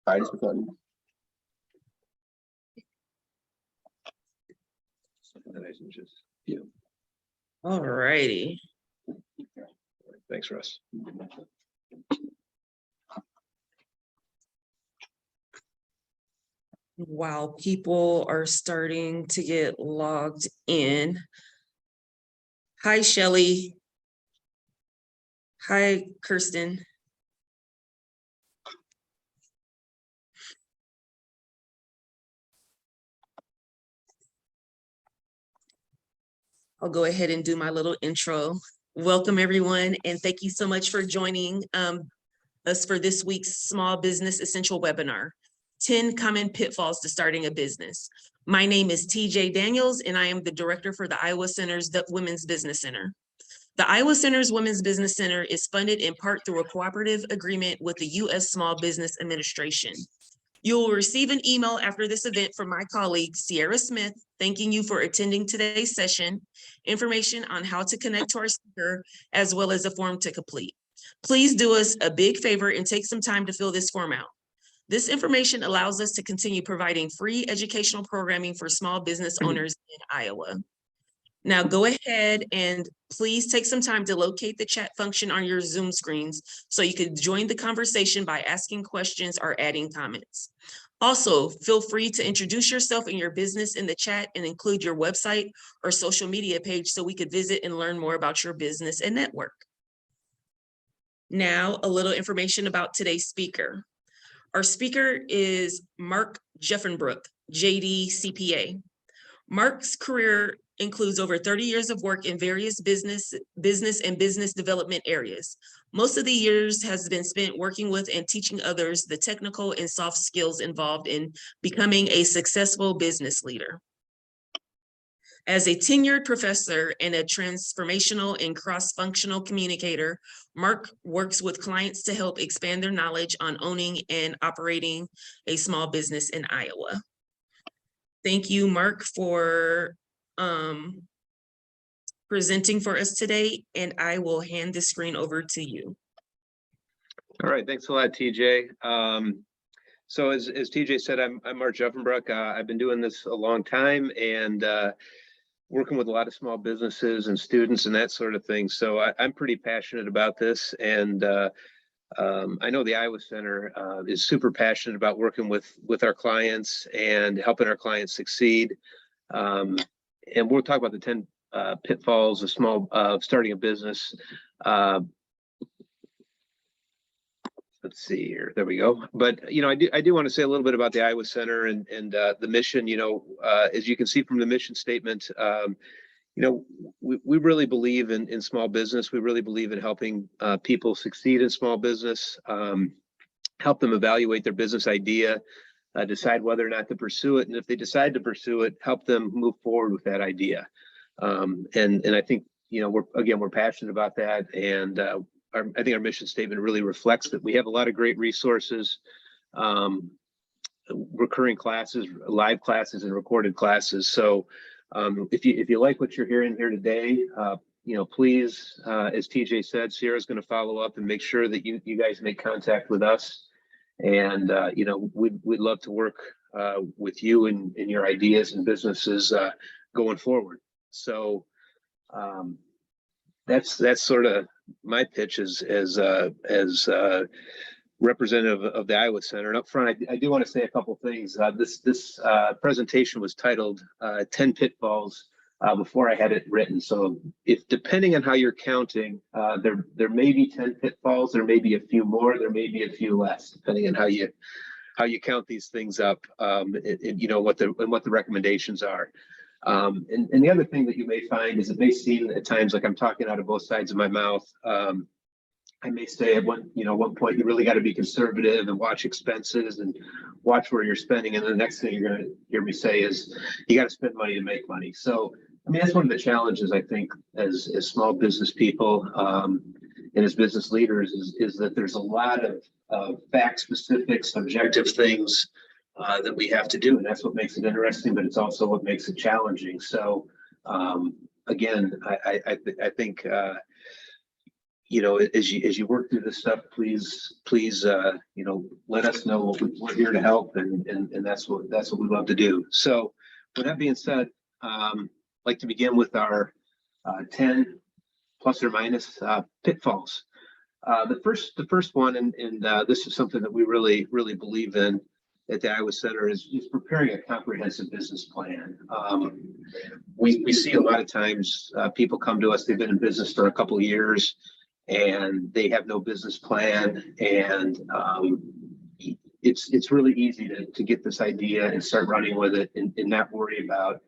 All righty. Thanks, Russ. While people are starting to get logged in. Hi, Shelley. Hi, Kirsten. I'll go ahead and do my little intro. Welcome, everyone, and thank you so much for joining us for this week's Small Business Essential webinar, 10 Common Pitfalls to Starting a Business. My name is TJ Daniels, and I am the director for the Iowa Center's Women's Business Center. The Iowa Center's Women's Business Center is funded in part through a cooperative agreement with the U.S. Small Business Administration. You will receive an email after this event from my colleague, Sierra Smith, thanking you for attending today's session, information on how to connect to our speaker, as well as a form to complete. Please do us a big favor and take some time to fill this form out. This information allows us to continue providing free educational programming for small business owners in Iowa. Now go ahead and please take some time to locate the chat function on your Zoom screens so you can join the conversation by asking questions or adding comments. Also, feel free to introduce yourself and your business in the chat and include your website or social media page so we could visit and learn more about your business and network. Now, a little information about today's speaker. Our speaker is Mark Jeffenbrook, JD CPA. Mark's career includes over 30 years of work in various business and business development areas. Most of the years has been spent working with and teaching others the technical and soft skills involved in becoming a successful business leader. As a tenured professor and a transformational and cross-functional communicator, Mark works with clients to help expand their knowledge on owning and operating a small business in Iowa. Thank you, Mark, for presenting for us today, and I will hand the screen over to you. All right, thanks a lot, TJ. So as TJ said, I'm Mark Jeffenbrook. I've been doing this a long time and working with a lot of small businesses and students and that sort of thing. So I'm pretty passionate about this, and I know the Iowa Center is super passionate about working with our clients and helping our clients succeed. And we'll talk about the 10 pitfalls of starting a business. Let's see here. There we go. But you know, I do want to say a little bit about the Iowa Center and the mission. You know, as you can see from the mission statement, you know, we really believe in small business. We really believe in helping people succeed in small business, help them evaluate their business idea, decide whether or not to pursue it. And if they decide to pursue it, help them move forward with that idea. And I think, you know, we're passionate about that. And I think our mission statement really reflects that. We have a lot of great resources, recurring classes, live classes, and recorded classes. So if you like what you're hearing here today, you know, please, as TJ said, Sierra's going to follow up and make sure that you guys make contact with us. And you know, we'd love to work with you and your ideas and businesses going forward. So that's sort of my pitch as representative of the Iowa Center. And up front, I do want to say a couple things. This presentation was titled 10 Pitfalls before I had it written. So if depending on how you're counting, there may be 10 pitfalls, there may be a few more, there may be a few less, depending on how you count these things up, you know, what the recommendations are. And the other thing that you may find is it may seem at times like I'm talking out of both sides of my mouth. I may say at one point you really got to be conservative and watch expenses and watch where you're spending, and the next thing you're going to hear me say is you got to spend money to make money. So I mean, that's one of the challenges I think as small business people and as business leaders is that there's a lot of fact specific, subjective things that we have to do, and that's what makes it interesting, but it's also what makes it challenging. So again, I think as you work through this stuff, please, let us know. We're here to help, and that's what we love to do. So, with that being said, I'd like to begin with our 10 plus or minus pitfalls. The first one, and this is something that we really believe in at the Iowa Center, is preparing a comprehensive business plan. We see a lot of times people come to us, they've been in business for a couple of years and they have no business plan, and it's really easy to get this idea and start running with it, and not worry about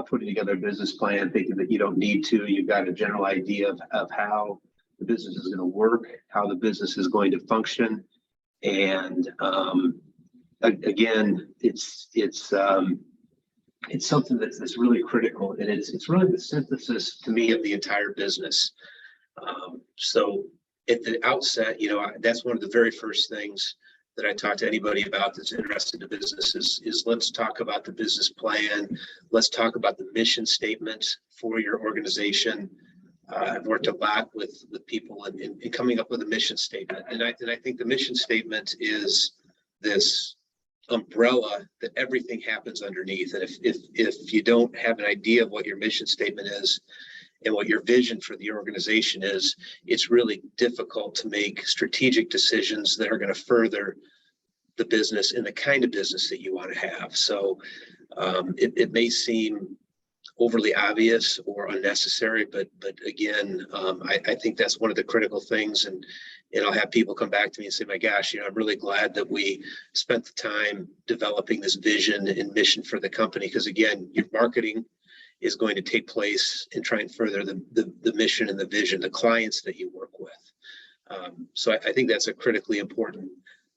putting together a business plan, thinking that you don't need to. You've got a general idea of how the business is going to work, how the business is going to function, and again, it's something that's really critical, and it's really the synthesis to me of the entire business. So at the outset, that's one of the very first things that I talk to anybody about that's interested in business is let's talk about the business plan. Let's talk about the mission statement for your organization. I've worked a lot with people in coming up with a mission statement, and I think the mission statement is this umbrella that everything happens underneath. And if you don't have an idea of what your mission statement is and what your vision for the organization is, it's really difficult to make strategic decisions that are going to further the business and the kind of business that you want to have. So it may seem overly obvious or unnecessary, but again, I think that's one of the critical things. And I'll have people come back to me and say, my gosh, I'm really glad that we spent the time developing this vision and mission for the company. Because again, your marketing is going to take place and try and further the mission and the vision, the clients that you work with. So I think that's a critically important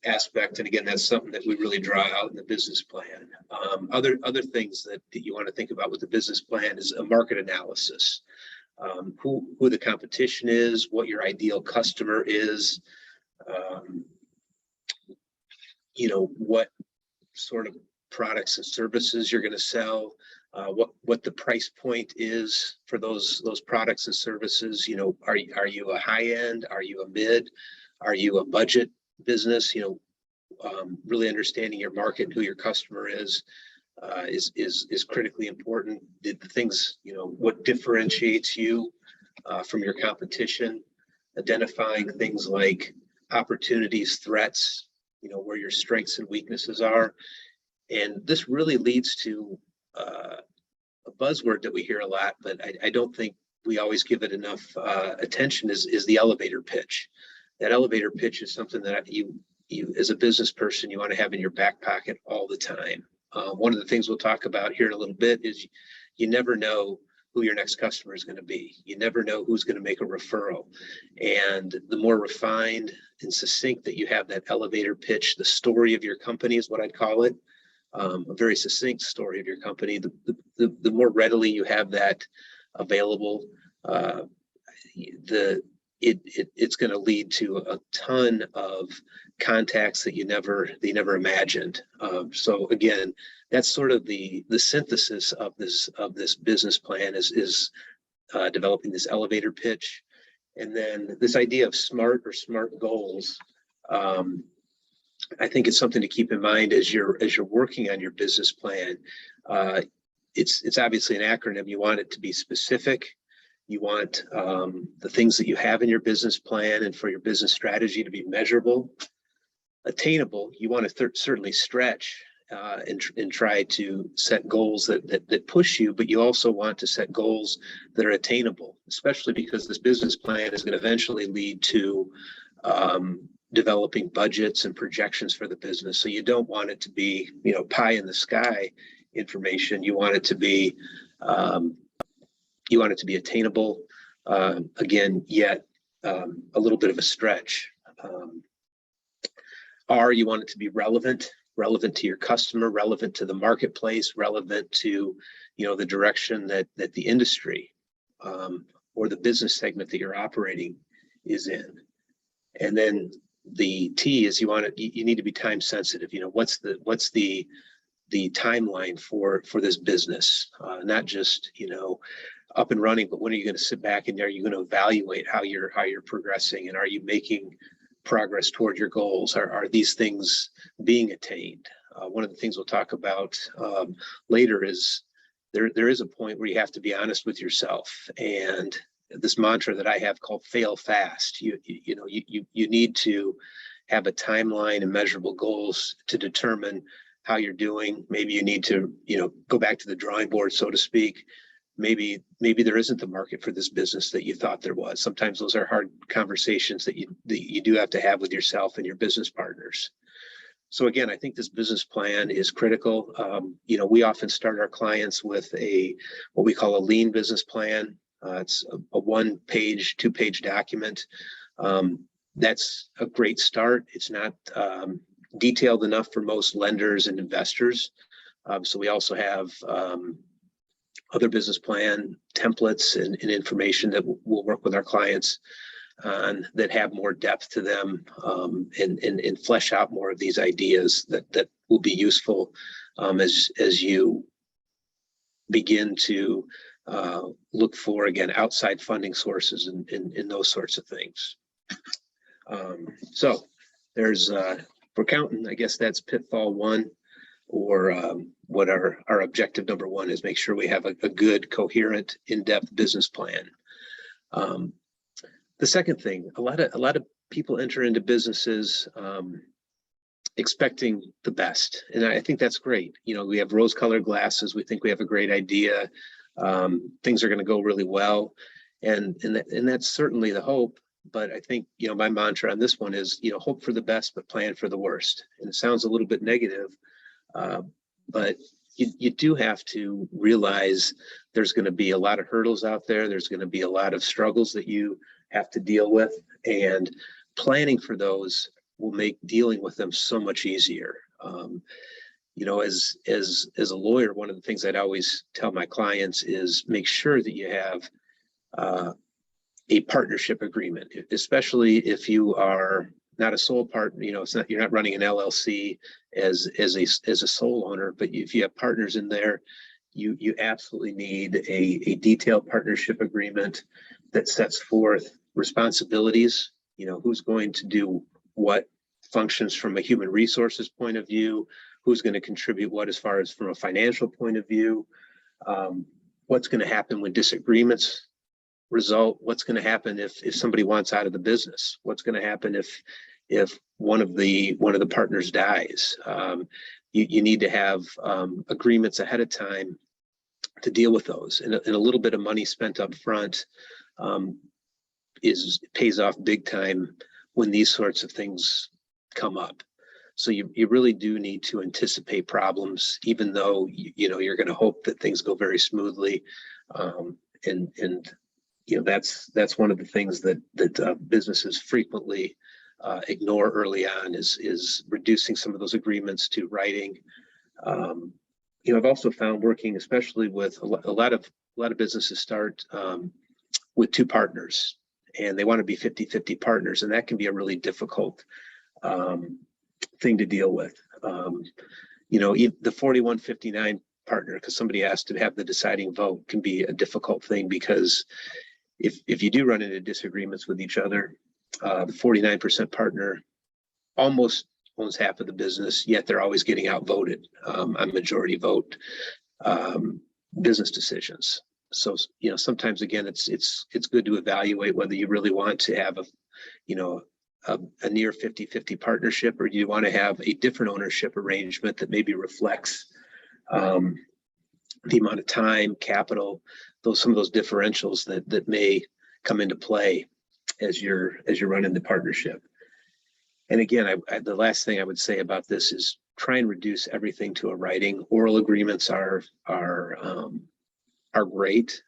aspect. And again, that's something that we really draw out in the business plan. Other things that you want to think about with the business plan is a market analysis. Who the competition is, what your ideal customer is, what sort of products and services you're going to sell, what the price point is for those products and services. Are you a high end? Are you a mid? Are you a budget business? Really understanding your market and who your customer is critically important. The things, what differentiates you from your competition, identifying things like opportunities, threats, where your strengths and weaknesses are. And this really leads to a buzzword that we hear a lot, but I don't think we always give it enough attention, is the elevator pitch. That elevator pitch is something that you as a business person, you want to have in your back pocket all the time. One of the things we'll talk about here in a little bit is you never know who your next customer is going to be. You never know who's going to make a referral. And the more refined and succinct that you have that elevator pitch, the story of your company is what I'd call it, a very succinct story of your company, the more readily you have that available, it's going to lead to a ton of contacts that you never imagined. So again, that's sort of the synthesis of this business plan is developing this elevator pitch, and then this idea of smart goals. I think it's something to keep in mind as you're working on your business plan. It's obviously an acronym. You want it to be specific. You want the things that you have in your business plan and for your business strategy to be measurable, attainable. You want to certainly stretch and try to set goals that push you, but you also want to set goals that are attainable, especially because this business plan is going to eventually lead to developing budgets and projections for the business. So you don't want it to be, pie in the sky information. You want it to be attainable, again, yet a little bit of a stretch. You want it to be relevant to your customer, relevant to the marketplace, relevant to, the direction that the industry or the business segment that you're operating is in. And then the T is you need to be time sensitive. What's the timeline for this business, not just up and running, but when are you going to sit back and are you going to evaluate how you're progressing, and are you making progress toward your goals? Are these things being attained? One of the things we'll talk about later is there is a point where you have to be honest with yourself, and this mantra that I have called fail fast. You need to have a timeline and measurable goals to determine how you're doing. Maybe you need to, go back to the drawing board, so to speak. Maybe there isn't the market for this business that you thought there was. Sometimes those are hard conversations that you do have to have with yourself and your business partners. So again, I think this business plan is critical. We often start our clients with what we call a lean business plan. It's a 1-page, 2-page document. That's a great start. It's not detailed enough for most lenders and investors. So we also have other business plan templates and information that we'll work with our clients on that have more depth to them, and flesh out more of these ideas that will be useful as you begin to look for, again, outside funding sources and those sorts of things. So there's, for counting, I guess that's pitfall 1, or what our objective number 1 is: make sure we have a good, coherent, in-depth business plan. The second thing, a lot of people enter into businesses expecting the best, and I think that's great. We have rose-colored glasses. We think we have a great idea. Things are going to go really well, and that's certainly the hope. But I think my mantra on this one is hope for the best, but plan for the worst. And it sounds a little bit negative, but you do have to realize there's going to be a lot of hurdles out there. There's going to be a lot of struggles that you have to deal with, and planning for those will make dealing with them so much easier. As a lawyer, one of the things I'd always tell my clients is make sure that you have a partnership agreement, especially if you are not a sole partner. You're not running an LLC as a sole owner, but if you have partners in there, you absolutely need a detailed partnership agreement that sets forth responsibilities. Who's going to do what functions from a human resources point of view, who's going to contribute what as far as from a financial point of view, what's going to happen when disagreements result, what's going to happen if somebody wants out of the business, what's going to happen if one of the partners dies. You need to have agreements ahead of time to deal with those, and a little bit of money spent up front pays off big time when these sorts of things come up. So you really do need to anticipate problems, even though you're going to hope that things go very smoothly. That's one of the things that businesses frequently ignore early on is reducing some of those agreements to writing. I've also found, working especially with a lot of businesses start with 2 partners, and they want to be 50-50 partners, and that can be a really difficult thing to deal with. The 41-59 partner, because somebody asked to have the deciding vote, can be a difficult thing, because if you do run into disagreements with each other, the 49% partner almost owns half of the business, yet they're always getting outvoted on majority vote business decisions. So sometimes, again, it's good to evaluate whether you really want to have a near 50-50 partnership, or do you want to have a different ownership arrangement that maybe reflects the amount of time, capital, some of those differentials that may come into play as you're running the partnership. And again, the last thing I would say about this is try and reduce everything to a writing. Oral agreements are great.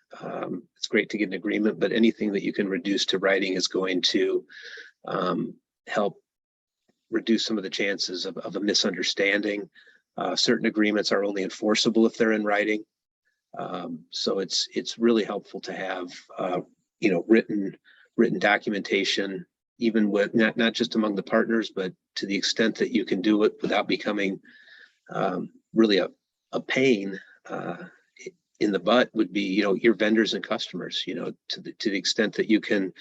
It's great to get an agreement, but anything that you can reduce to writing is going to help reduce some of the chances of a misunderstanding. Certain agreements are only enforceable if they're in writing. So it's really helpful to have written documentation, even with not just among the partners, but to the extent that you can do it without becoming really a pain. in the butt would be, your vendors and customers, to the extent that you can,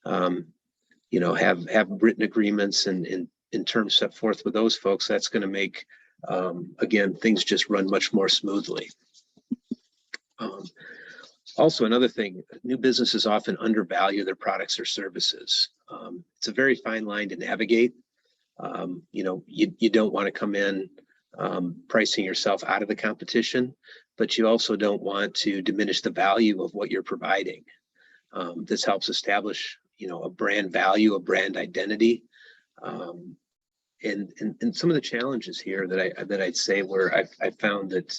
have written agreements and in terms set forth with those folks, that's going to make, again, things just run much more smoothly. Also, another thing, new businesses often undervalue their products or services. It's a very fine line to navigate. You don't want to come in pricing yourself out of the competition, but you also don't want to diminish the value of what you're providing. This helps establish, a brand value, a brand identity. And some of the challenges here that I'd say where I found that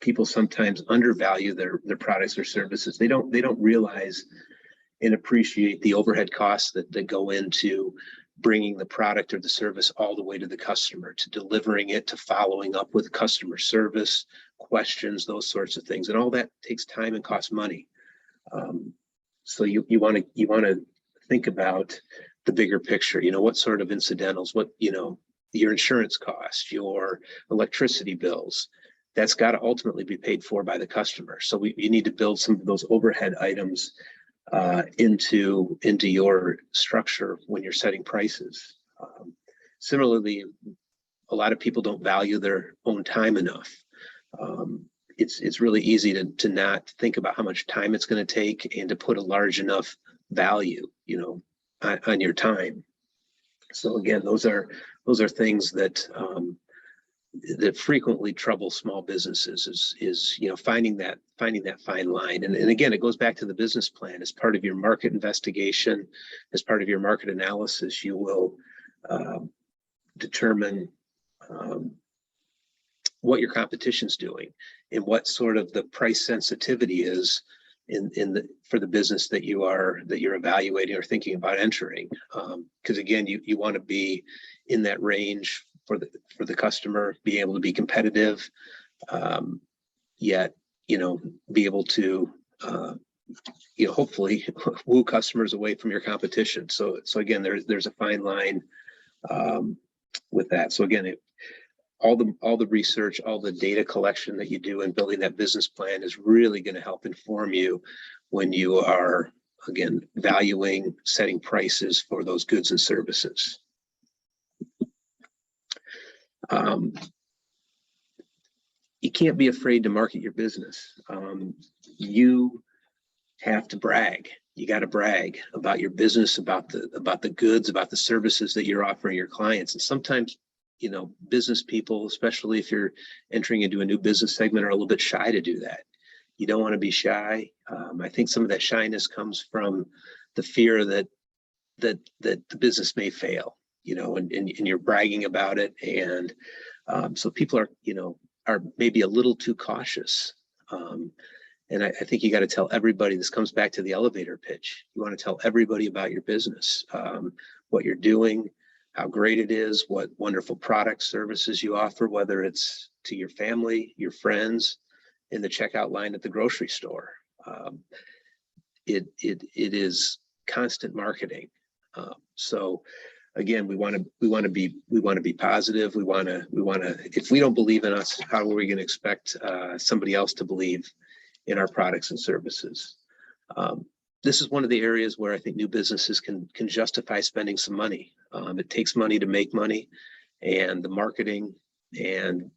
people sometimes undervalue their products or services. They don't realize and appreciate the overhead costs that go into bringing the product or the service all the way to the customer, to delivering it, to following up with customer service, questions, those sorts of things. And all that takes time and costs money. So you want to think about the bigger picture, what sort of incidentals, what, your insurance costs, your electricity bills, that's got to ultimately be paid for by the customer. So you need to build some of those overhead items into your structure when you're setting prices. Similarly, a lot of people don't value their own time enough. It's really easy to not think about how much time it's going to take and to put a large enough value, on your time. So again, those are things that that frequently trouble small businesses is finding that fine line. And again, it goes back to the business plan. As part of your market investigation, as part of your market analysis, you will determine what your competition's doing and what sort of the price sensitivity is for the business that you're evaluating or thinking about entering. Because again, you want to be in that range for the customer, be able to be competitive, yet be able to hopefully woo customers away from your competition. So again, there's a fine line with that. So again, all the research, all the data collection that you do in building that business plan is really going to help inform you when you are, again, valuing, setting prices for those goods and services. You can't be afraid to market your business. You have to brag. You got to brag about your business, about the goods, about the services that you're offering your clients. And sometimes, business people, especially if you're entering into a new business segment, are a little bit shy to do that. You don't want to be shy. I think some of that shyness comes from the fear that the business may fail, and you're bragging about it. And so people are maybe a little too cautious. And I think you got to tell everybody, this comes back to the elevator pitch. You want to tell everybody about your business, what you're doing, how great it is, what wonderful products, services you offer, whether it's to your family, your friends, in the checkout line at the grocery store. It is constant marketing. So again, we want to be positive. We want to, if we don't believe in us, how are we going to expect somebody else to believe in our products and services? This is one of the areas where I think new businesses can justify spending some money. It takes money to make money, and the marketing and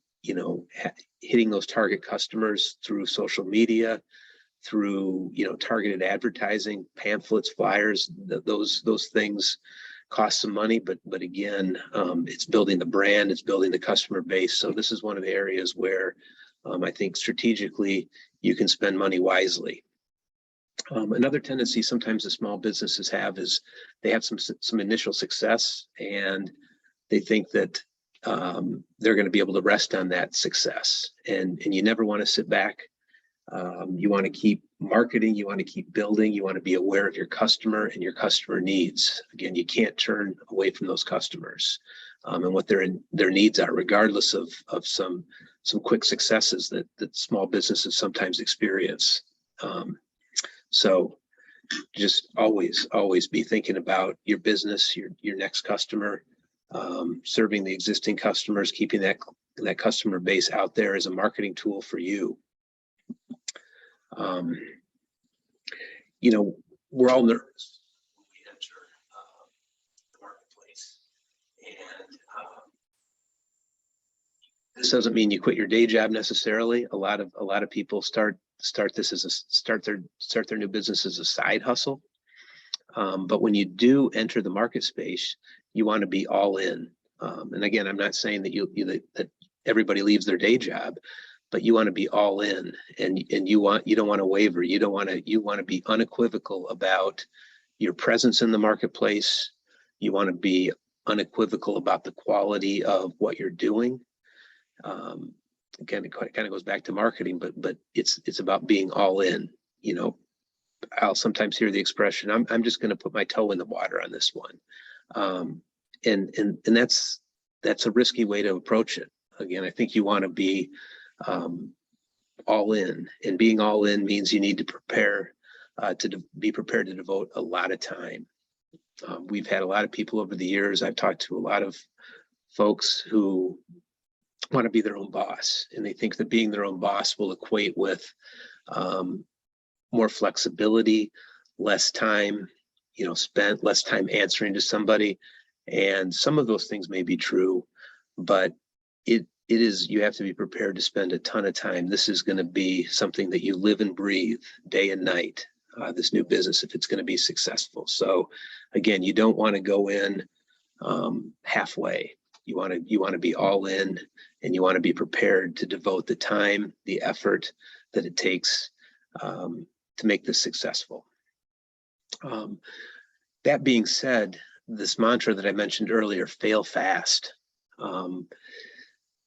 hitting those target customers through social media, through targeted advertising, pamphlets, flyers. Those things cost some money, but again, it's building the brand, it's building the customer base. So this is one of the areas where I think strategically you can spend money wisely. Another tendency sometimes the small businesses have is they have some initial success, and they think that they're going to be able to rest on that success. And you never want to sit back. You want to keep marketing, you want to keep building, you want to be aware of your customer and your customer needs. Again, you can't turn away from those customers and what their needs are, regardless of some quick successes that small businesses sometimes experience. So just always be thinking about your business, your next customer, serving the existing customers, keeping that customer base out there as a marketing tool for you. You know, we're all nervous when we enter the marketplace, and this doesn't mean you quit your day job necessarily. A lot of people start their new business as a side hustle. But when you do enter the market space, you want to be all in. And again, I'm not saying that that everybody leaves their day job, but you want to be all in, and you don't want to waver. You want to be unequivocal about your presence in the marketplace. You want to be unequivocal about the quality of what you're doing. Again, it kind of goes back to marketing, but it's about being all in. You know, I'll sometimes hear the expression, I'm just going to put my toe in the water on this one. And that's a risky way to approach it. Again, I think you want to be all in, and being all in means you need to prepare be prepared to devote a lot of time. We've had a lot of people over the years. I've talked to a lot of folks who want to be their own boss, and they think that being their own boss will equate with more flexibility, less time, spent, less time answering to somebody. And some of those things may be true, but you have to be prepared to spend a ton of time. This is going to be something that you live and breathe day and night, this new business, if it's going to be successful. So again, you don't want to go in halfway. You want to be all in, and you want to be prepared to devote the time, the effort that it takes to make this successful. That being said, this mantra that I mentioned earlier, fail fast.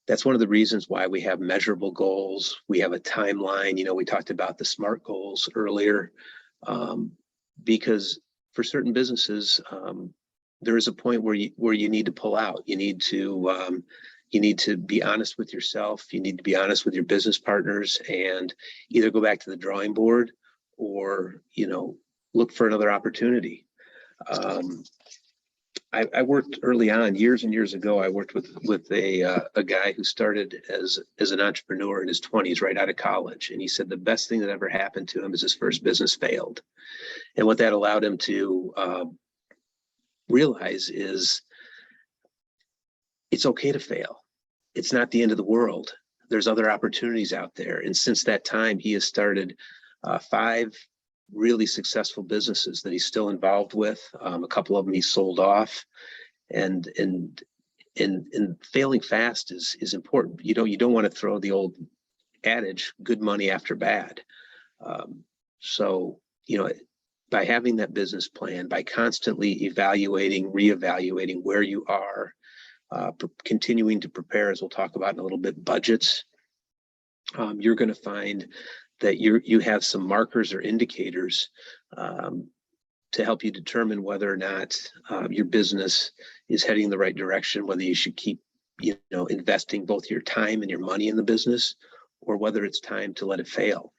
That's one of the reasons why we have measurable goals. We have a timeline. We talked about the SMART goals earlier, because for certain businesses, there is a point where you need to pull out. You need to be honest with yourself. You need to be honest with your business partners, and either go back to the drawing board or look for another opportunity. I worked early on, years and years ago. I worked with a guy who started as an entrepreneur in his 20s, right out of college, and he said the best thing that ever happened to him is his first business failed, and what that allowed him to realize is it's okay to fail. It's not the end of the world. There's other opportunities out there, and since that time, he has started 5 really successful businesses that he's still involved with. A couple of them he sold off, and failing fast is important. You don't want to throw the old adage, good money after bad. So by having that business plan, by constantly evaluating, reevaluating where you are, continuing to prepare, as we'll talk about in a little bit, budgets, you're going to find that you have some markers or indicators to help you determine whether or not your business is heading in the right direction, whether you should keep investing both your time and your money in the business, or whether it's time to let it fail.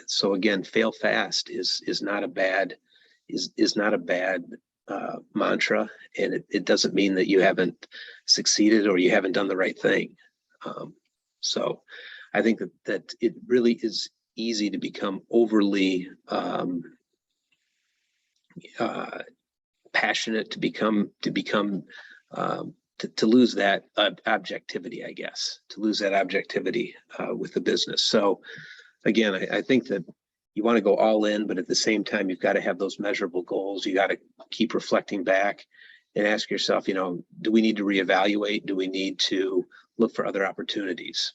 So again, fail fast is not a bad mantra, and it doesn't mean that you haven't succeeded or you haven't done the right thing. So I think that it really is easy to become overly passionate, to lose that objectivity, I guess, with the business. So again, I think that you want to go all in, but at the same time, you've got to have those measurable goals. You got to keep reflecting back and ask yourself, do we need to reevaluate? Do we need to look for other opportunities?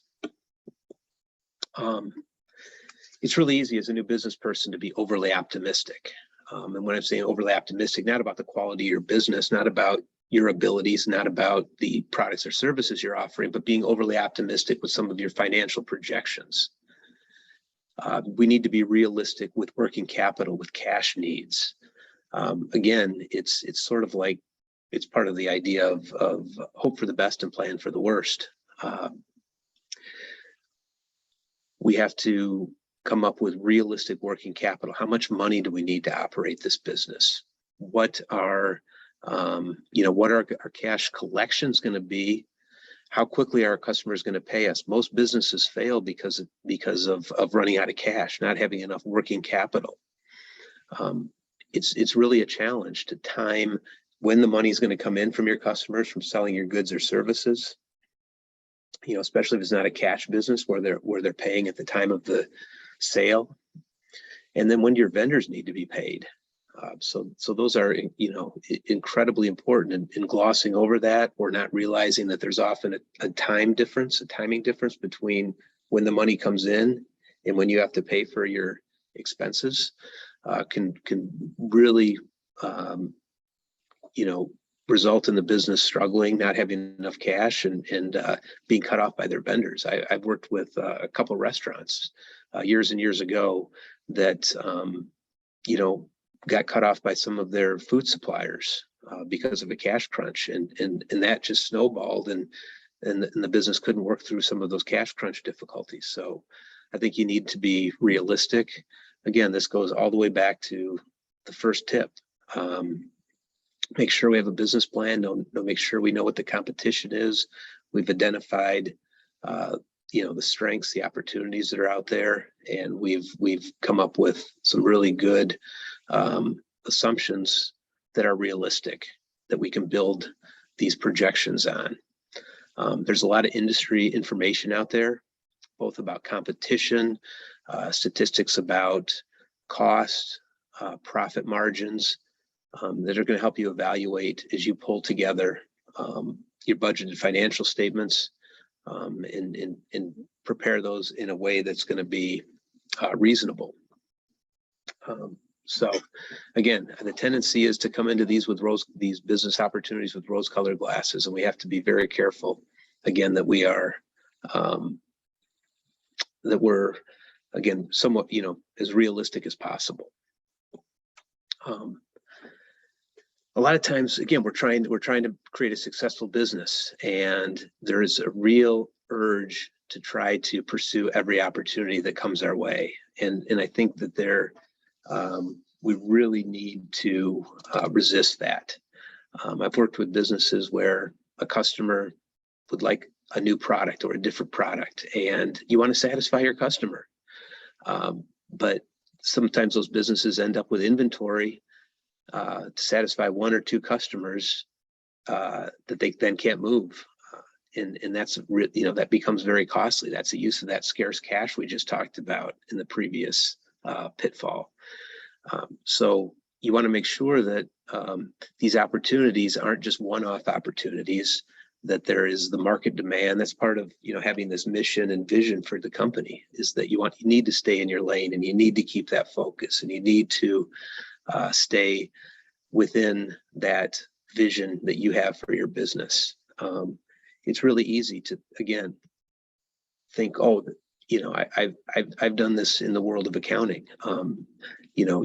It's really easy as a new business person to be overly optimistic. And when I'm saying overly optimistic, not about the quality of your business, not about your abilities, not about the products or services you're offering, but being overly optimistic with some of your financial projections. We need to be realistic with working capital, with cash needs. Again, it's sort of like, it's part of the idea of hope for the best and plan for the worst. We have to come up with realistic working capital. How much money do we need to operate this business? What are our cash collections going to be? How quickly are our customers going to pay us? Most businesses fail because of running out of cash, not having enough working capital. It's really a challenge to time when the money is going to come in from your customers from selling your goods or services. You know, especially if it's not a cash business where they're paying at the time of the sale, and then when your vendors need to be paid. So those are, you know, incredibly important, and glossing over that or not realizing that there's often a timing difference between when the money comes in and when you have to pay for your expenses can really, you know, result in the business struggling, not having enough cash, and being cut off by their vendors. I've worked with a couple of restaurants years and years ago that, you know, got cut off by some of their food suppliers because of a cash crunch, and that just snowballed, and the business couldn't work through some of those cash crunch difficulties. So I think you need to be realistic. Again, this goes all the way back to the first tip. Make sure we have a business plan. Make sure we know what the competition is. We've identified, you know, the strengths, the opportunities that are out there, and we've come up with some really good assumptions that are realistic, that we can build these projections on. There's a lot of industry information out there, both about competition, statistics about cost, profit margins, that are going to help you evaluate as you pull together your budgeted financial statements, and prepare those in a way that's going to be reasonable. So again, the tendency is to come into these business opportunities with rose-colored glasses, and we have to be very careful, again, that we are that we're, again, somewhat, you know, as realistic as possible. A lot of times, again, we're trying to create a successful business, and there is a real urge to try to pursue every opportunity that comes our way. And I think that we really need to resist that. I've worked with businesses where a customer would like a new product or a different product, and you want to satisfy your customer. But sometimes those businesses end up with inventory to satisfy one or two customers that they then can't move. And that's, you know, that becomes very costly. That's the use of that scarce cash we just talked about in the previous pitfall. So you want to make sure that these opportunities aren't just one-off opportunities, that there is the market demand. That's part of, you know, having this mission and vision for the company, is that you need to stay in your lane, and you need to keep that focus, and you need to stay within that vision that you have for your business. It's really easy to, again, think, oh, you know, I've done this in the world of accounting. You know,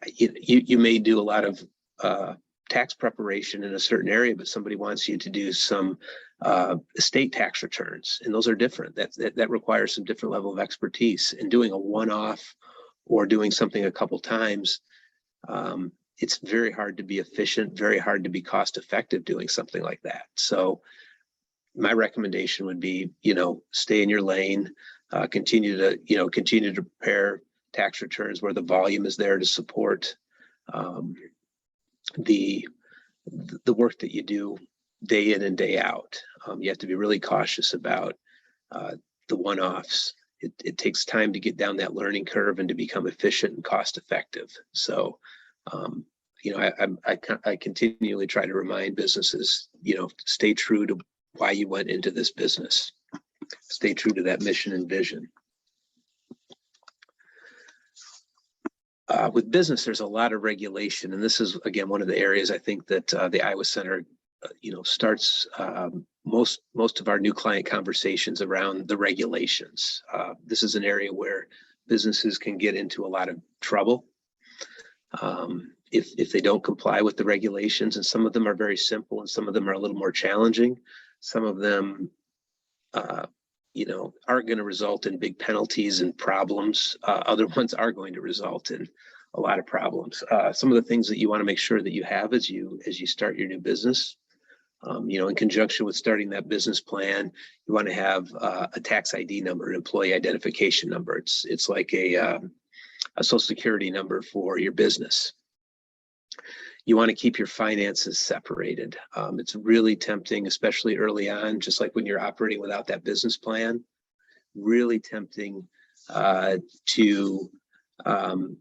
you may do a lot of tax preparation in a certain area, but somebody wants you to do some estate tax returns, and those are different. That requires some different level of expertise. And doing a one-off or doing something a couple times, it's very hard to be efficient, very hard to be cost effective doing something like that. So my recommendation would be, you know, stay in your lane, continue to prepare tax returns where the volume is there to support the work that you do day in and day out. You have to be really cautious about the one-offs. It takes time to get down that learning curve and to become efficient and cost effective. So, you know, I continually try to remind businesses, you know, stay true to why you went into this business. Stay true to that mission and vision. With business, there's a lot of regulation, and this is, again, one of the areas I think that the Iowa Center, you know, starts most of our new client conversations around the regulations. This is an area where businesses can get into a lot of trouble if they don't comply with the regulations, and some of them are very simple, and some of them are a little more challenging. Some of them, you know, aren't going to result in big penalties and problems. Other ones are going to result in a lot of problems. Some of the things that you want to make sure that you have as you start your new business In conjunction with starting that business plan, you want to have a tax ID number, an employee identification number. It's like a Social Security number for your business. You want to keep your finances separated. It's really tempting, especially early on, just like when you're operating without that business plan, really tempting to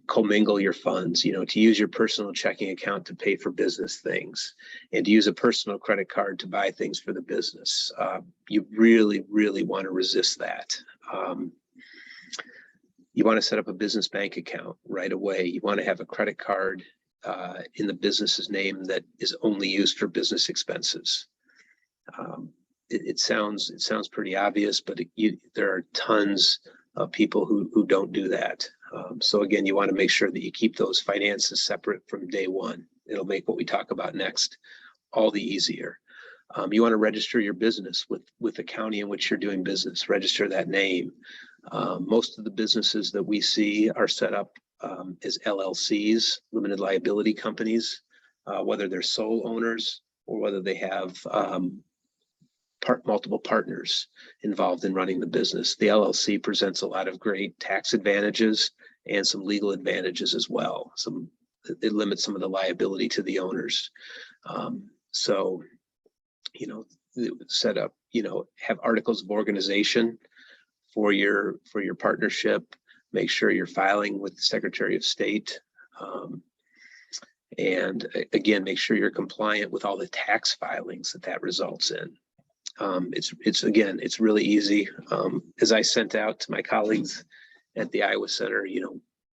commingle your funds, to use your personal checking account to pay for business things and to use a personal credit card to buy things for the business. You really, really want to resist that. You want to set up a business bank account right away. You want to have a credit card in the business's name that is only used for business expenses. It sounds pretty obvious, but there are tons of people who don't do that. So again, you want to make sure that you keep those finances separate from day one. It'll make what we talk about next all the easier. You want to register your business with the county in which you're doing business, register that name. Most of the businesses that we see are set up as LLCs, limited liability companies, whether they're sole owners or whether they have multiple partners involved in running the business. The LLC presents a lot of great tax advantages and some legal advantages as well. It limits some of the liability to the owners. Set up, have articles of organization for your partnership. Make sure you're filing with the Secretary of State. And again, make sure you're compliant with all the tax filings that results in. It's really easy. As I sent out to my colleagues at the Iowa Center,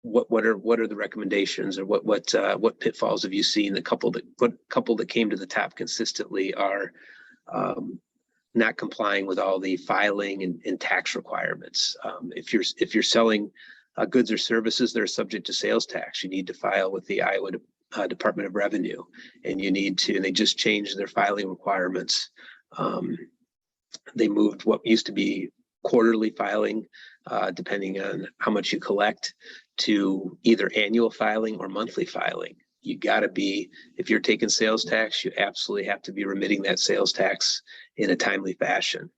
what are the recommendations, or what pitfalls have you seen? What couple that came to the top consistently are not complying with all the filing and tax requirements. If you're selling goods or services that are subject to sales tax, you need to file with the Iowa Department of Revenue, and they just changed their filing requirements. They moved what used to be quarterly filing, depending on how much you collect, to either annual filing or monthly filing. You got to be, if you're taking sales tax, you absolutely have to be remitting that sales tax in a timely fashion.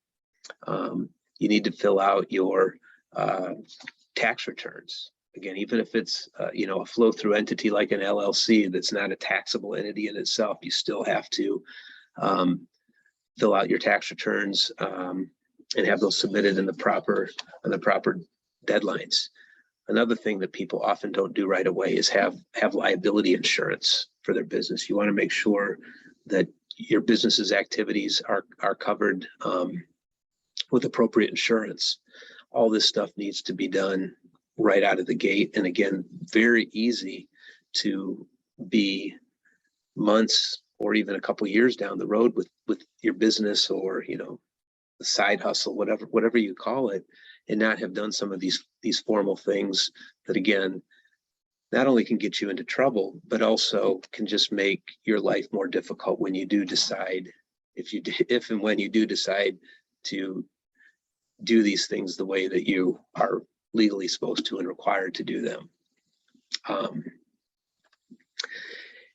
You need to fill out your tax returns. Again, even if it's a flow-through entity like an LLC that's not a taxable entity in itself, you still have to fill out your tax returns and have those submitted on the proper deadlines. Another thing that people often don't do right away is have liability insurance for their business. You want to make sure that your business's activities are covered with appropriate insurance. All this stuff needs to be done right out of the gate. And again, very easy to be months or even a couple years down the road with your business, or the side hustle, whatever you call it, and not have done some of these formal things that, again, not only can get you into trouble, but also can just make your life more difficult when you do decide, if and when you do decide to do these things the way that you are legally supposed to and required to do them.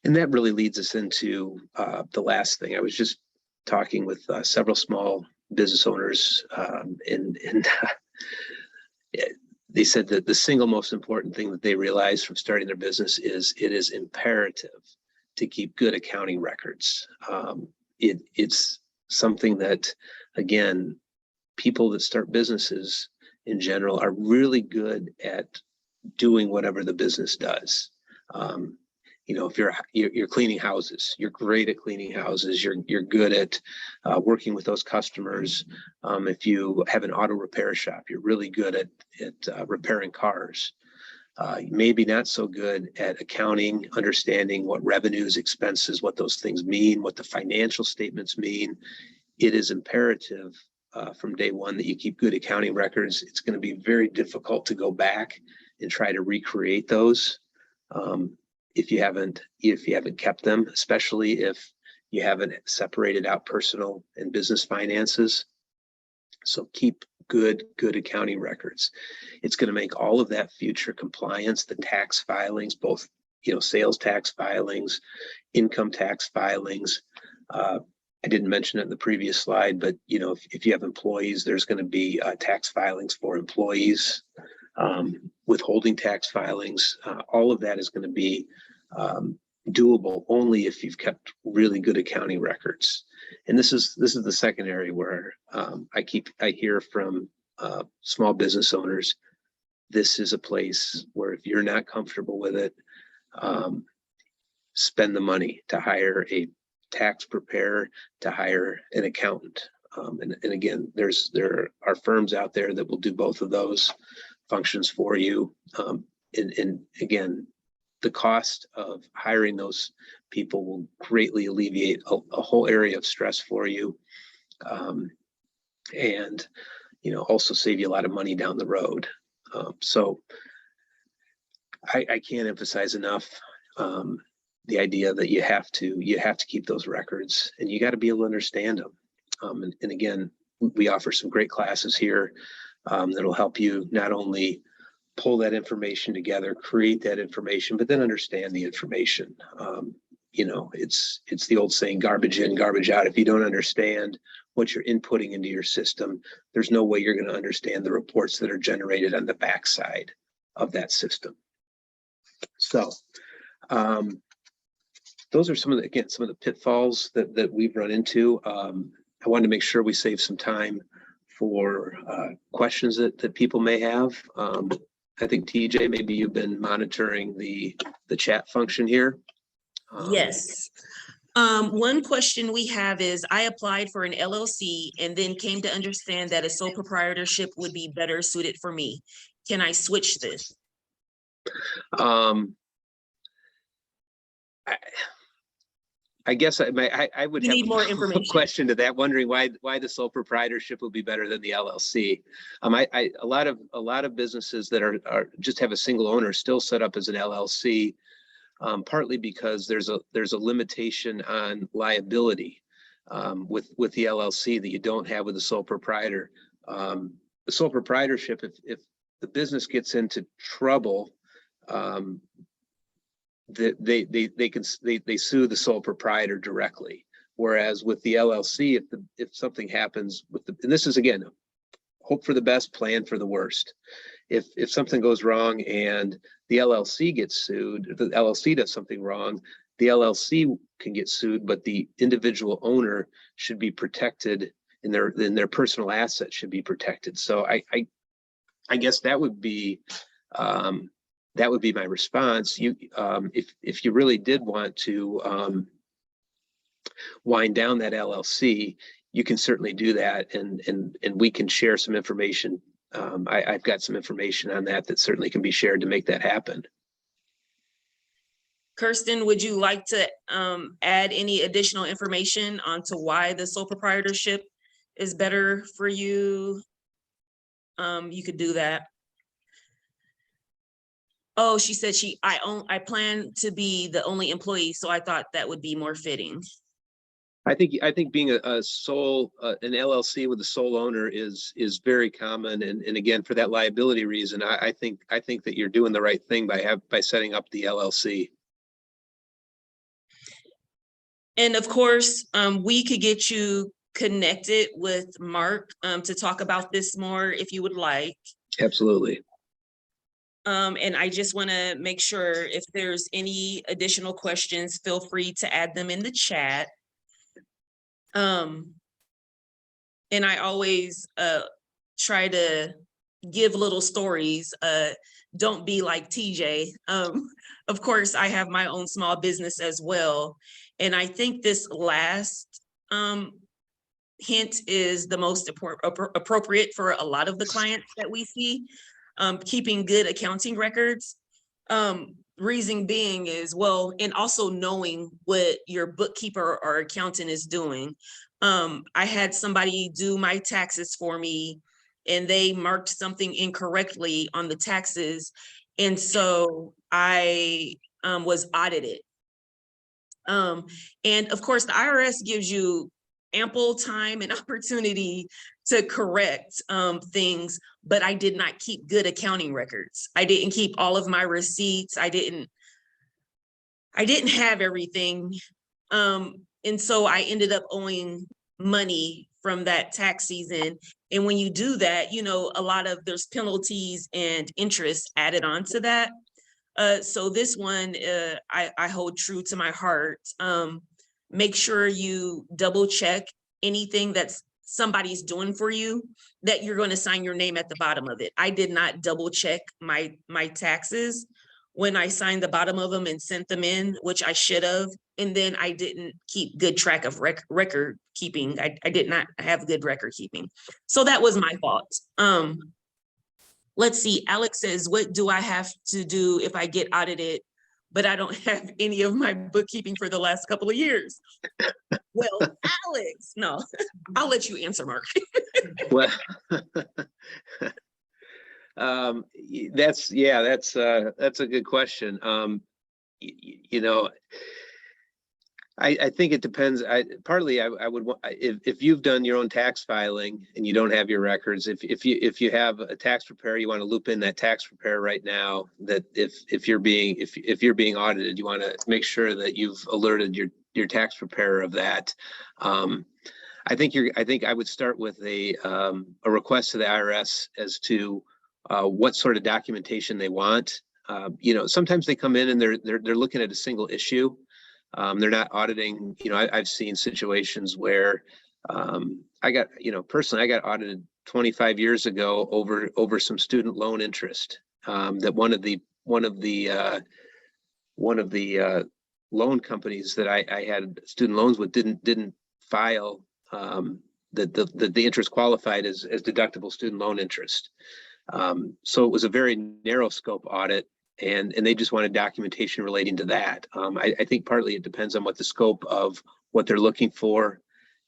And that really leads us into the last thing. I was just talking with several small business owners, and they said that the single most important thing that they realized from starting their business is it is imperative to keep good accounting records. It's something that, again, people that start businesses in general are really good at doing whatever the business does. If you're cleaning houses, you're great at cleaning houses. You're good at working with those customers. If you have an auto repair shop, you're really good at repairing cars. Maybe not so good at accounting, understanding what revenues, expenses, what those things mean, what the financial statements mean. It is imperative from day one that you keep good accounting records. It's going to be very difficult to go back and try to recreate those. If you haven't kept them, especially if you haven't separated out personal and business finances. So keep good accounting records. It's going to make all of that future compliance, the tax filings, both sales tax filings, income tax filings, I didn't mention it in the previous slide, but if you have employees, there's going to be tax filings for employees, withholding tax filings. All of that is going to be doable only if you've kept really good accounting records. And this is the second area where I hear from small business owners. This is a place where if you're not comfortable with it, spend the money to hire a tax preparer, to hire an accountant. And again, there are firms out there that will do both of those functions for you. And again, the cost of hiring those people will greatly alleviate a whole area of stress for you. And also save you a lot of money down the road. So I can't emphasize enough the idea that you have to keep those records, and you got to be able to understand them. And again, we offer some great classes here that'll help you not only pull that information together, create that information, but then understand the information. It's the old saying, garbage in, garbage out. If you don't understand what you're inputting into your system, there's no way you're going to understand the reports that are generated on the backside of that system. So those are some of the pitfalls that we've run into. I wanted to make sure we save some time for questions that people may have. I think TJ, maybe you've been monitoring the chat function here. Yes. One question we have is, I applied for an LLC and then came to understand that a sole proprietorship would be better suited for me. Can I switch this? I guess I would have more a information. question to that, wondering why the sole proprietorship will be better than the LLC. A lot of businesses that are just have a single owner still set up as an LLC, partly because there's a limitation on liability with the LLC that you don't have with the sole proprietor. The sole proprietorship, if the business gets into trouble, they sue the sole proprietor directly. Whereas with the LLC, if something happens and this is again, hope for the best, plan for the worst. If something goes wrong and the LLC gets sued, if the LLC does something wrong, the LLC can get sued, but the individual owner should be protected, and their personal assets should be protected. So I guess that would be my response. If you really did want to wind down that LLC, you can certainly do that, and we can share some information. I've got some information on that certainly can be shared to make that happen. Kirsten, would you like to add any additional information onto why the sole proprietorship is better for you? You could do that. Oh, she said I plan to be the only employee, so I thought that would be more fitting. I think being a sole an LLC with a sole owner is very common, and again, for that liability reason, I think that you're doing the right thing by setting up the LLC. And of course, we could get you connected with Mark to talk about this more if you would like. Absolutely. And I just want to make sure if there's any additional questions, feel free to add them in the chat. And I always try to give little stories. Don't be like TJ. Of course, I have my own small business as well. And I think this last hint is the most appropriate for a lot of the clients that we see. Keeping good accounting records. Reason being is, well, and also knowing what your bookkeeper or accountant is doing. I had somebody do my taxes for me and they marked something incorrectly on the taxes. And so I was audited. And of course, the IRS gives you ample time and opportunity to correct things, but I did not keep good accounting records. I didn't keep all of my receipts. I didn't have everything. And so I ended up owing money from that tax season. And when you do that, you know, there's penalties and interest added on to that. So this one, I hold true to my heart. Make sure you double check anything that's somebody's doing for you, that you're going to sign your name at the bottom of it. I did not double check my taxes when I signed the bottom of them and sent them in, which I should have. And then I didn't keep good track of record keeping. I did not have good record keeping. So that was my fault. Let's see, Alex says, what do I have to do if I get audited, but I don't have any of my bookkeeping for the last couple of years? Well, Alex, no, I'll let you answer, Mark. Well, that's a good question. You know, I think it depends. Partly I would want, if you've done your own tax filing and you don't have your records, if you have a tax preparer, you want to loop in that tax preparer right now, that if you're being audited, you want to make sure that you've alerted your tax preparer of that. I think I would start with a request to the IRS as to what sort of documentation they want. You know, sometimes they come in and they're looking at a single issue. They're not auditing. You know, I've seen situations where personally, I got audited 25 years ago over some student loan interest. That one of the loan companies that I had student loans with didn't file that the interest qualified as deductible student loan interest. So it was a very narrow scope audit. And they just wanted documentation relating to that. I think partly it depends on what the scope of what they're looking for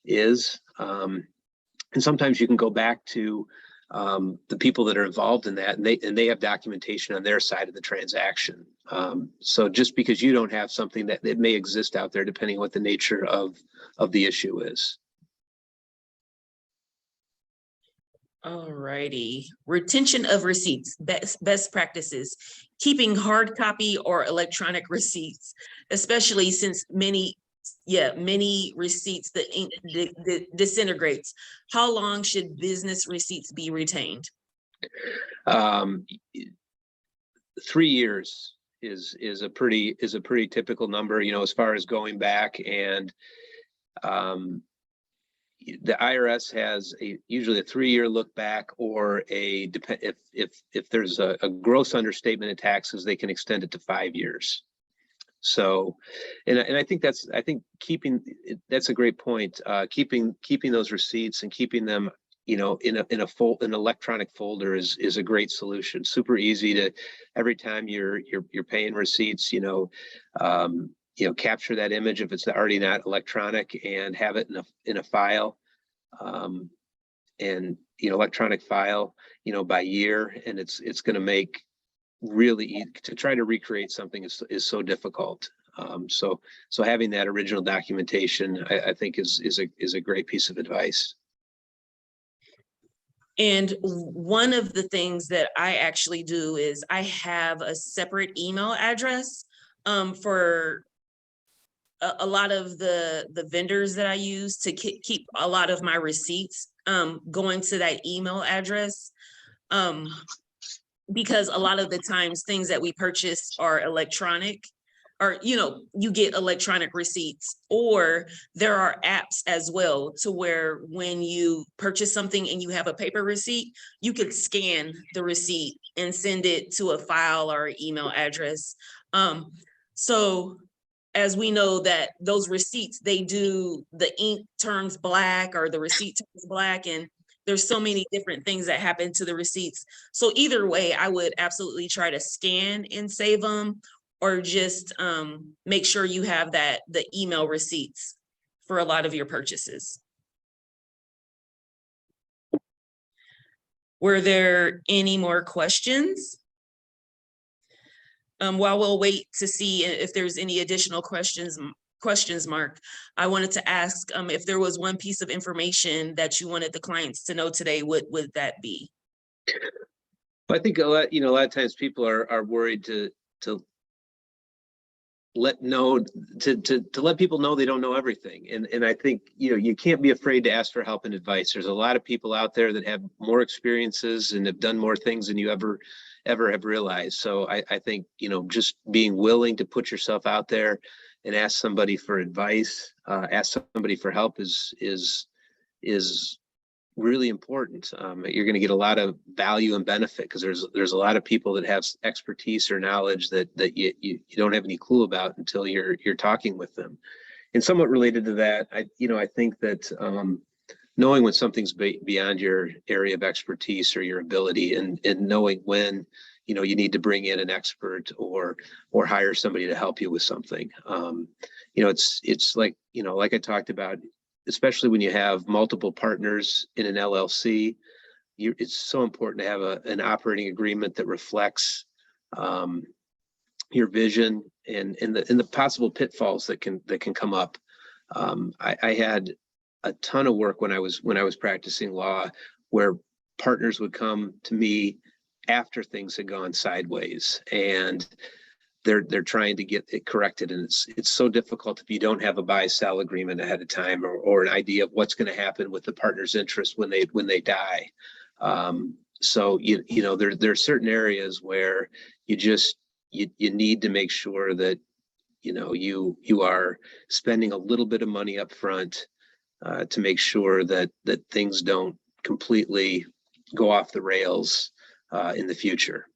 is. And sometimes you can go back to the people that are involved in that, and they have documentation on their side of the transaction. So just because you don't have something, that it may exist out there, depending on what the nature of the issue is. All righty. Retention of receipts, best practices, keeping hard copy or electronic receipts, especially since many receipts, the ink disintegrates. How long should business receipts be retained? 3 years is a pretty typical number, you know, as far as going back. And the IRS has usually a 3-year look back, or if there's a gross understatement of taxes, they can extend it to 5 years. So, and I think that's a great point. Keeping those receipts and keeping them, you know, in an electronic folder is a great solution. Super easy to, every time you're paying receipts, you know, capture that image if it's already not electronic, and have it in a file, and electronic file, by year. And it's going to make really to try to recreate something is so difficult. So having that original documentation, I think is a great piece of advice. And one of the things that I actually do is I have a separate email address for a lot of the vendors that I use to keep a lot of my receipts going to that email address. Because a lot of the times things that we purchase are electronic, or, you get electronic receipts, or there are apps as well to where when you purchase something and you have a paper receipt, you could scan the receipt and send it to a file or email address. So as we know that those receipts, the ink turns black, or the receipt turns black, and there's so many different things that happen to the receipts. So either way, I would absolutely try to scan and save them, or just make sure you have the email receipts for a lot of your purchases. Were there any more questions? While we'll wait to see if there's any additional questions, Mark, I wanted to ask if there was one piece of information that you wanted the clients to know today, what would that be? I think a lot of times people are worried to let people know they don't know everything. And I think, you can't be afraid to ask for help and advice. There's a lot of people out there that have more experiences and have done more things than you ever have realized. So I think, just being willing to put yourself out there and ask somebody for advice, ask somebody for help is really important. You're going to get a lot of value and benefit because there's a lot of people that have expertise or knowledge that you don't have any clue about until you're talking with them. And somewhat related to that, I think that knowing when something's beyond your area of expertise or your ability, and knowing when you need to bring in an expert or hire somebody to help you with something. It's like like I talked about, especially when you have multiple partners in an LLC, it's so important to have an operating agreement that reflects your vision and the possible pitfalls that can come up. I had a ton of work when I was practicing law, where partners would come to me after things had gone sideways, and they're trying to get it corrected, and it's so difficult if you don't have a buy-sell agreement ahead of time, or an idea of what's going to happen with the partner's interest when they die. So there are certain areas where you need to make sure that you are spending a little bit of money up front to make sure that things don't completely go off the rails in the future.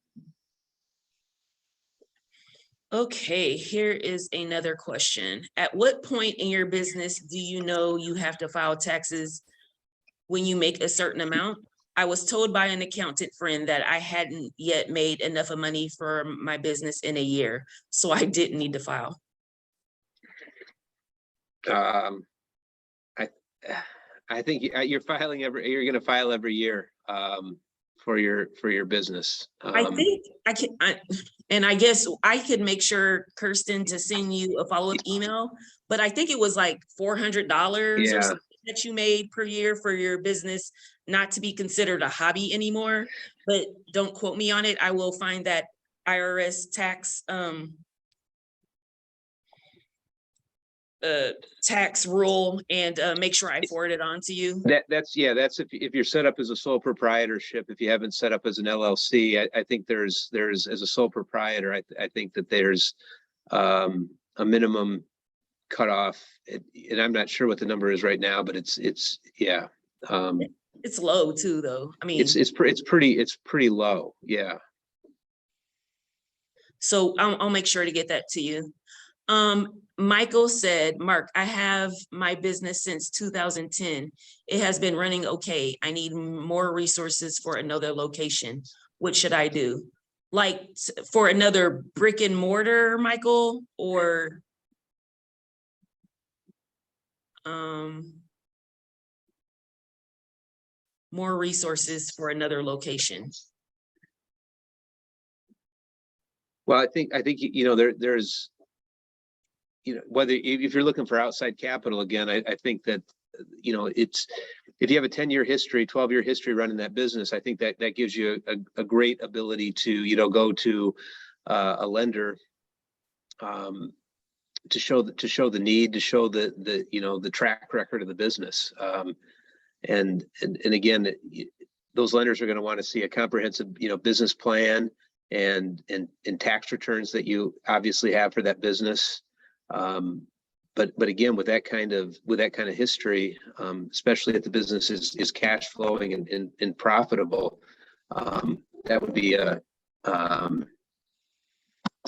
Okay, here is another question. At what point in your business do you know you have to file taxes when you make a certain amount? I was told by an accountant friend that I hadn't yet made enough of money for my business in a year, so I didn't need to file. I think you're going to file every year for your business. I think and I guess I could make sure, Kirsten, to send you a follow-up email, but I think it was like $400 or something that you made per year for your business, not to be considered a hobby anymore, but don't quote me on it. I will find that IRS tax tax rule and make sure I forward it on to you. That's if you're set up as a sole proprietorship. If you haven't set up as an LLC, I think there's as a sole proprietor, I think that there's a minimum cutoff, and I'm not sure what the number is right now, but it's low too, though. I mean, it's pretty low. Yeah. So I'll make sure to get that to you. Michael said, Mark, I have my business since 2010. It has been running okay. I need more resources for another location. What should I do? Like for another brick and mortar, Michael, or more resources for another location? Well, I think there's whether if you're looking for outside capital, again, I think that it's, if you have a 10-year history, 12-year history running that business, I think that gives you a great ability to go to a lender to show the need, to show the track record of the business, and again, those lenders are going to want to see a comprehensive business plan and tax returns that you obviously have for that business. But again, with that kind of history, especially if the business is cash flowing and profitable, that would be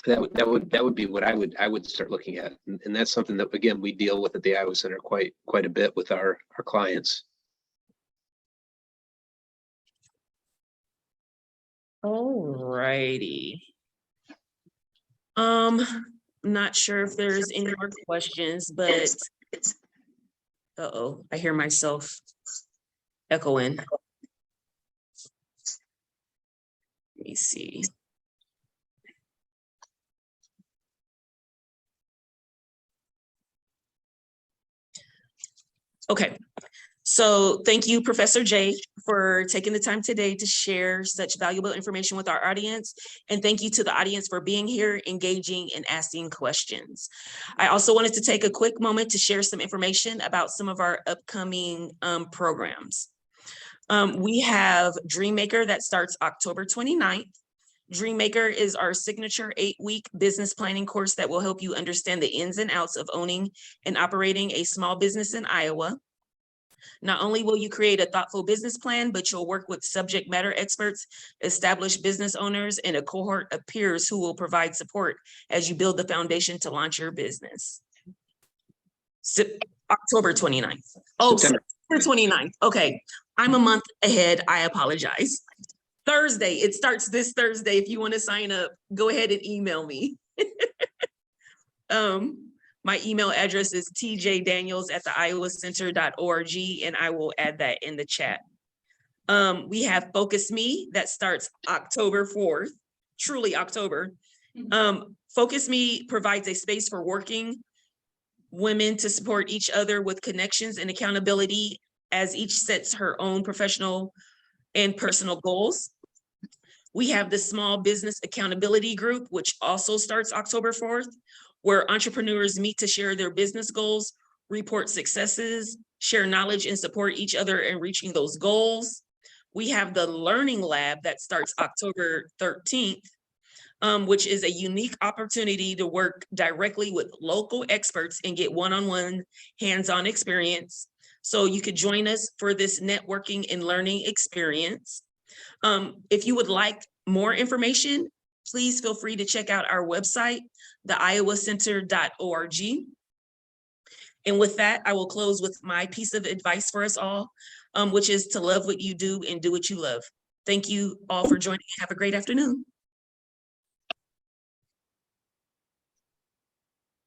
that would be what I would start looking at, and that's something that again we deal with at the Iowa Center quite a bit with our clients. All righty. Not sure if there's any more questions, but I hear myself echoing. Let me see. Okay, So thank you, Professor Jay, for taking the time today to share such valuable information with our audience. And thank you to the audience for being here, engaging, and asking questions. I also wanted to take a quick moment to share some information about some of our upcoming programs. We have Dreammaker that starts October 29th. Dreammaker is our signature 8-week business planning course that will help you understand the ins and outs of owning and operating a small business in Iowa. Not only will you create a thoughtful business plan, but you'll work with subject matter experts, established business owners, and a cohort of peers who will provide support as you build the foundation to launch your business. October 29th. Oh, September 29th. Okay, I'm a month ahead. I apologize. Thursday, it starts this Thursday. If you want to sign up, go ahead and email me. My email address is tjdaniels@theiowacenter.org, and I will add that in the chat. We have Focus Me that starts October 4th, truly October. Focus Me provides a space for working women to support each other with connections and accountability as each sets her own professional and personal goals. We have the Small Business Accountability Group, which also starts October 4th, where entrepreneurs meet to share their business goals, report successes, share knowledge, and support each other in reaching those goals. We have the Learning Lab that starts October 13th, which is a unique opportunity to work directly with local experts and get one-on-one hands-on experience. So you could join us for this networking and learning experience. If you would like more information, please feel free to check out our website, theiowacenter.org. And with that, I will close with my piece of advice for us all, which is to love what you do and do what you love. Thank you all for joining. Have a great afternoon.